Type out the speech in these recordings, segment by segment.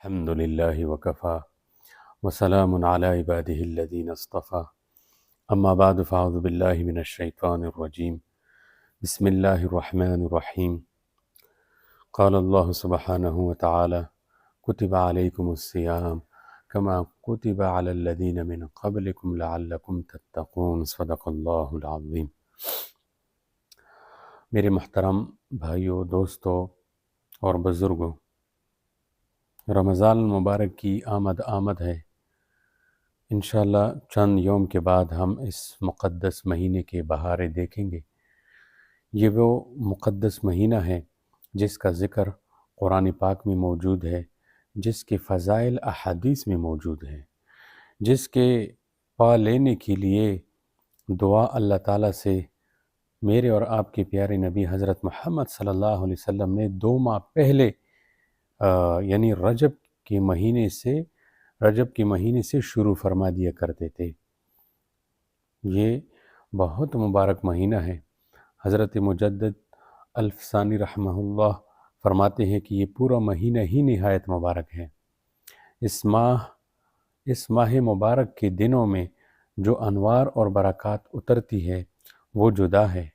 الحمد لله وكفى وسلام على عباده الذين اصطفى أما بعد فأعوذ بالله من الشيطان الرجيم بسم الله الرحمن الرحيم قال الله سبحانه وتعالى كتب عليكم الصيام كما كتب على الذين من قبلكم لعلكم تتقون صدق الله العظيم۔ میرے محترم بھائیوں، دوستوں اور بزرگوں، رمضان المبارک کی آمد ہے۔ انشاءاللہ چند یوم کے بعد ہم اس مقدس مہینے کے بہارے دیکھیں گے۔ یہ وہ مقدس مہینہ ہے جس کا ذکر قرآن پاک میں موجود ہے، جس کے فضائل احادیث میں موجود ہیں، جس کے پا لینے کے لیے دعا اللہ تعالیٰ سے میرے اور آپ کے پیارے نبی حضرت محمد صلی اللہ علیہ وسلم نے 2 ماہ پہلے یعنی رجب کے مہینے سے شروع فرما دیا کرتے تھے۔ یہ بہت مبارک مہینہ ہے۔ حضرت مجدد الفسانی رحمہ اللہ فرماتے ہیں کہ یہ پورا مہینہ ہی نہایت مبارک ہے۔ اس ماہ مبارک کے دنوں میں جو انوار اور برکات اترتی ہے وہ جدا ہے،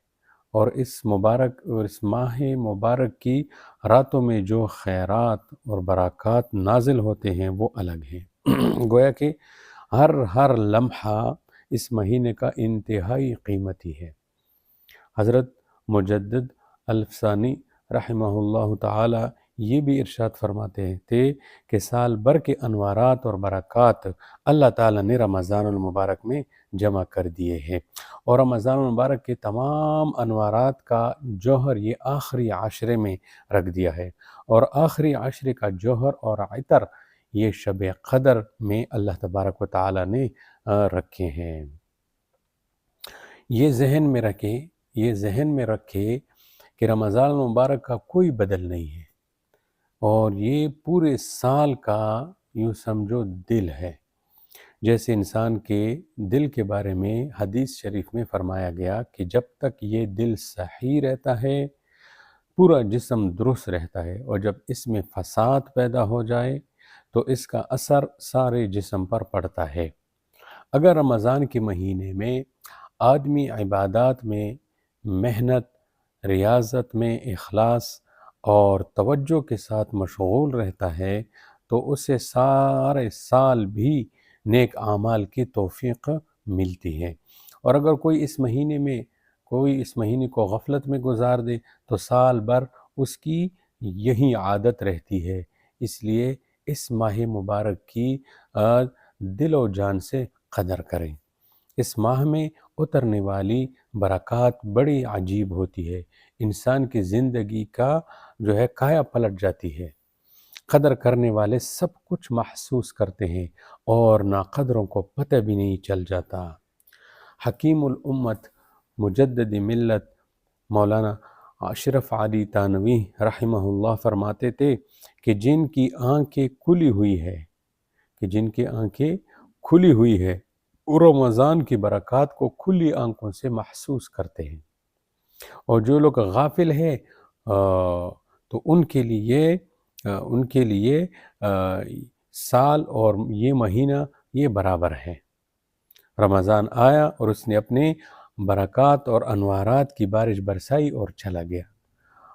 اور اس ماہ مبارک کی راتوں میں جو خیرات اور برکات نازل ہوتے ہیں وہ الگ ہیں۔ گویا کہ ہر لمحہ اس مہینے کا انتہائی قیمتی ہے۔ حضرت مجدد الفسانی رحمہ اللہ تعالی یہ بھی ارشاد فرماتے تھے کہ سال بھر کے انوارات اور برکات اللہ تعالیٰ نے رمضان المبارک میں جمع کر دیے ہیں، اور رمضان المبارک کے تمام انوارات کا جوہر یہ آخری عشرے میں رکھ دیا ہے، اور آخری عشرے کا جوہر اور عطر یہ شب قدر میں اللہ تبارک و تعالیٰ نے رکھے ہیں۔ یہ ذہن میں رکھے کہ رمضان المبارک کا کوئی بدل نہیں ہے، اور یہ پورے سال کا یوں سمجھو دل ہے۔ جیسے انسان کے دل کے بارے میں حدیث شریف میں فرمایا گیا کہ جب تک یہ دل صحیح رہتا ہے پورا جسم درست رہتا ہے، اور جب اس میں فساد پیدا ہو جائے تو اس کا اثر سارے جسم پر پڑتا ہے۔ اگر رمضان کے مہینے میں آدمی عبادات میں محنت، ریاضت میں اخلاص اور توجہ کے ساتھ مشغول رہتا ہے تو اسے سارے سال بھی نیک اعمال کی توفیق ملتی ہے، اور اگر کوئی اس مہینے کو غفلت میں گزار دے تو سال بھر اس کی یہی عادت رہتی ہے۔ اس لیے اس ماہ مبارک کی دل و جان سے قدر کریں۔ اس ماہ میں اترنے والی برکات بڑی عجیب ہوتی ہے، انسان کی زندگی کا کایا پلٹ جاتی ہے۔ قدر کرنے والے سب کچھ محسوس کرتے ہیں اور ناقدروں کو پتہ بھی نہیں چل جاتا۔ حکیم الامت مجدد ملت مولانا اشرف علی تھانوی رحمہ اللہ فرماتے تھے کہ جن کی آنکھیں کھلی ہوئی ہے وہ رمضان کی برکات کو کھلی آنکھوں سے محسوس کرتے ہیں، اور جو لوگ غافل ہیں تو ان کے لیے سال اور یہ مہینہ یہ برابر ہے۔ رمضان آیا اور اس نے اپنے برکات اور انوارات کی بارش برسائی اور چلا گیا،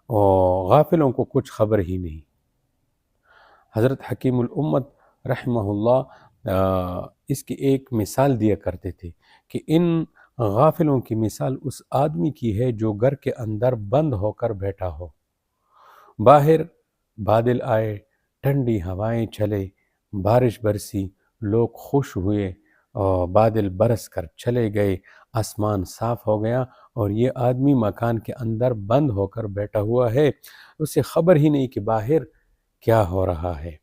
اور غافلوں کو کچھ خبر ہی نہیں۔ حضرت حکیم الامت رحمہ اللہ اس کی ایک مثال دیا کرتے تھے کہ ان غافلوں کی مثال اس آدمی کی ہے جو گھر کے اندر بند ہو کر بیٹھا ہو، باہر بادل آئے، ٹھنڈی ہوائیں چلے، بارش برسی، لوگ خوش ہوئے، اور بادل برس کر چلے گئے، آسمان صاف ہو گیا، اور یہ آدمی مکان کے اندر بند ہو کر بیٹھا ہوا ہے، اسے خبر ہی نہیں کہ باہر کیا ہو رہا ہے۔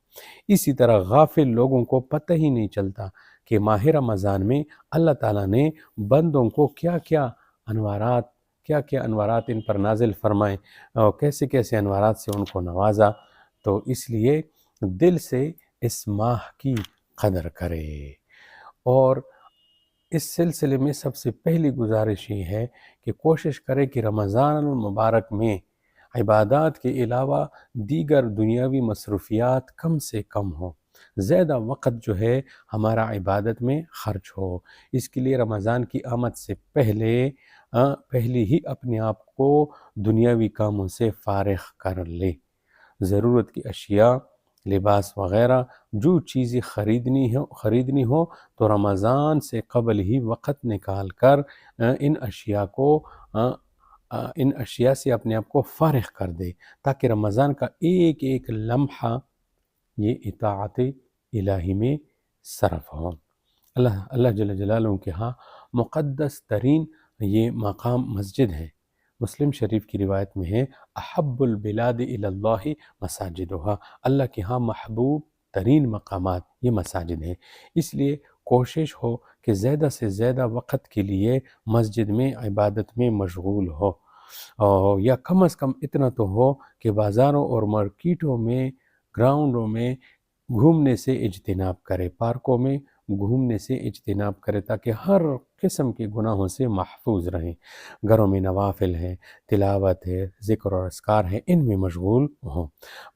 اسی طرح غافل لوگوں کو پتہ ہی نہیں چلتا کہ ماہ رمضان میں اللہ تعالیٰ نے بندوں کو کیا کیا انوارات ان پر نازل فرمائے، اور کیسے کیسے انوارات سے ان کو نوازا۔ تو اس لیے دل سے اس ماہ کی قدر کرے، اور اس سلسلے میں سب سے پہلی گزارش یہ ہے کہ کوشش کرے کہ رمضان المبارک میں عبادات کے علاوہ دیگر دنیاوی مصروفیات کم سے کم ہوں، زیادہ وقت جو ہے ہمارا عبادت میں خرچ ہو۔ اس کے لیے رمضان کی آمد سے پہلے ہی اپنے آپ کو دنیاوی کاموں سے فارغ کر لے۔ ضرورت کی اشیاء، لباس وغیرہ جو چیزیں خریدنی ہو تو رمضان سے قبل ہی وقت نکال کر ان اشیاء سے اپنے آپ کو فارغ کر دے، تاکہ رمضان کا ایک ایک لمحہ یہ اطاعت الہی میں صرف ہو۔ اللہ جل جلالہ کے ہاں مقدس ترین یہ مقام مسجد ہے۔ مسلم شریف کی روایت میں ہے احب البلاد الی اللہ مساجدها، اللہ کے ہاں محبوب ترین مقامات یہ مساجد ہیں۔ اس لیے کوشش ہو کہ زیادہ سے زیادہ وقت کے لیے مسجد میں عبادت میں مشغول ہو، یا کم از کم اتنا تو ہو کہ بازاروں اور مارکیٹوں میں، گراؤنڈوں میں گھومنے سے اجتناب کرے، پارکوں میں گھومنے سے اجتناب کرے، تاکہ ہر قسم کے گناہوں سے محفوظ رہیں۔ گھروں میں نوافل ہے، تلاوت ہے، ذکر اور اذکار ہے، ان میں مشغول ہوں۔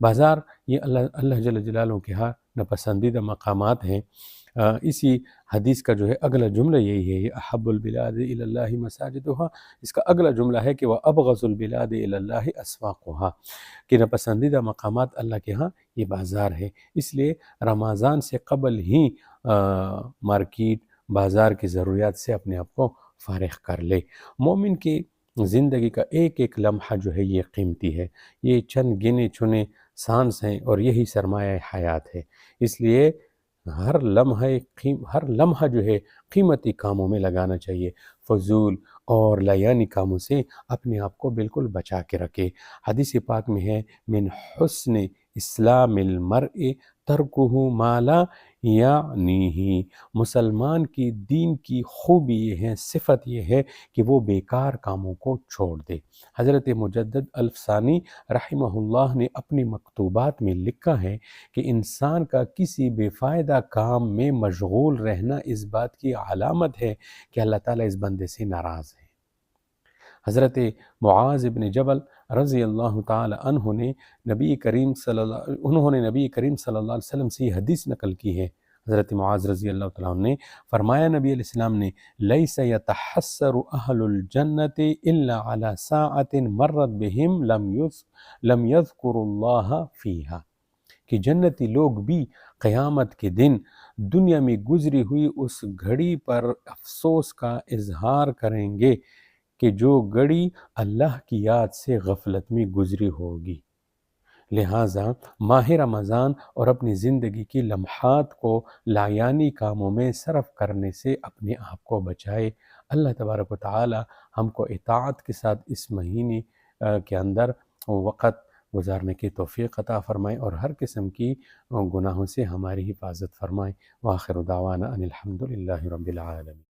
بازار یہ اللہ جل جلالہ کے ہاں ناپسندیدہ مقامات ہیں۔ اسی حدیث کا جو ہے اگلا جملہ یہی ہے، یہ احب البلاد الی اللہ مساجدها، اس کا اگلا جملہ ہے کہ وابغض البلاد الی اللہ اسواقها، کہ ناپسندیدہ مقامات اللہ کے ہاں یہ بازار ہے۔ اس لیے رمضان سے قبل ہی مارکیٹ، بازار کی ضروریات سے اپنے آپ کو فارغ کر لے۔ مومن کی زندگی کا ایک ایک لمحہ جو ہے یہ قیمتی ہے، یہ چند گنے چنے سانس ہیں اور یہی سرمایہ حیات ہے۔ اس لیے ہر لمحہ جو ہے قیمتی کاموں میں لگانا چاہیے، فضول اور لایانی کاموں سے اپنے آپ کو بالکل بچا کے رکھے۔ حدیث پاک میں ہے من حسن اسلام المرء ترکہ ما لا یعنیہ، مسلمان کی دین کی خوبی یہ ہے، صفت یہ ہے کہ وہ بیکار کاموں کو چھوڑ دے۔ حضرت مجدد الفسانی رحمہ اللہ نے اپنی مکتوبات میں لکھا ہے کہ انسان کا کسی بے فائدہ کام میں مشغول رہنا اس بات کی علامت ہے کہ اللہ تعالیٰ اس بندے سے ناراض ہے۔ حضرت معاذ بن جبل رضی اللہ تعالی عنہ نے نبی کریم صلی اللہ علیہ وسلم سے یہ حدیث نقل کی ہے۔ حضرت معاذ رضی اللہ تعالیٰ عنہ نے فرمایا، نبی علیہ السلام نے لیس یتحسر اہل الجنت الا علی ساعت مرت بہم لم یذکر اللہ فیہا، کہ جنتی لوگ بھی قیامت کے دن دنیا میں گزری ہوئی اس گھڑی پر افسوس کا اظہار کریں گے کہ جو گھڑی اللہ کی یاد سے غفلت میں گزری ہوگی۔ لہٰذا ماہ رمضان اور اپنی زندگی کی لمحات کو لایانی کاموں میں صرف کرنے سے اپنے آپ کو بچائے۔ اللہ تبارک و تعالی ہم کو اطاعت کے ساتھ اس مہینے کے اندر وقت گزارنے کی توفیق عطا فرمائے اور ہر قسم کی گناہوں سے ہماری حفاظت فرمائے۔ وآخر دعوانا ان الحمد للہ رب العالمین۔